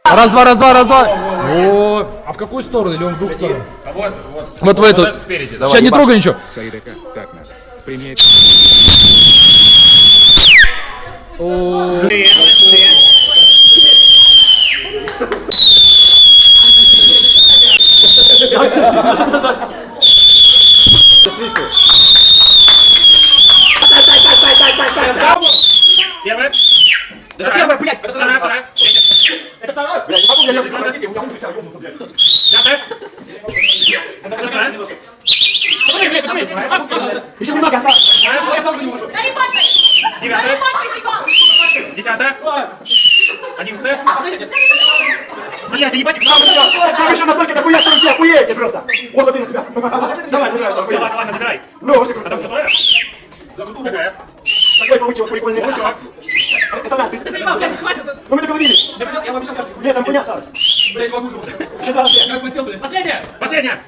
Раз, два, раз, два, раз, два. О, а в какую сторону? Или он в двух сторон? Вот в эту. Спереди, Сейчас не трогай ничего. Саидака, как надо. Принять. Первое. Это первое, блядь! Это Второе, второе. Это второе? Блядь, не могу, я лезу, простите, у меня уши сейчас ёбнутся, блядь. Пятое. Шестое. Пацаны, блядь, пацаны! Еще немного осталось! Я сам уже не могу. Да не пачкай! Девятое. Да не пачкай, ебал! Десятое. Одиннадцатое. Блядь, ты не пачкай. Там еще настолько дохуя, что вы охуеете просто! Вот один на тебя! Давай, забирай, Все, охуеть! ладно, ладно, забирай. Ну, вообще круто! Второе. Какая? Такой паучок прикольный! Чувак. Это да, ты... Заебал, блядь, хватит! Ну мы договорились! Я вам обещал каждый. Нет, там хуйня осталась! Блядь, не могу уже. Еще 2 Последняя! Последняя.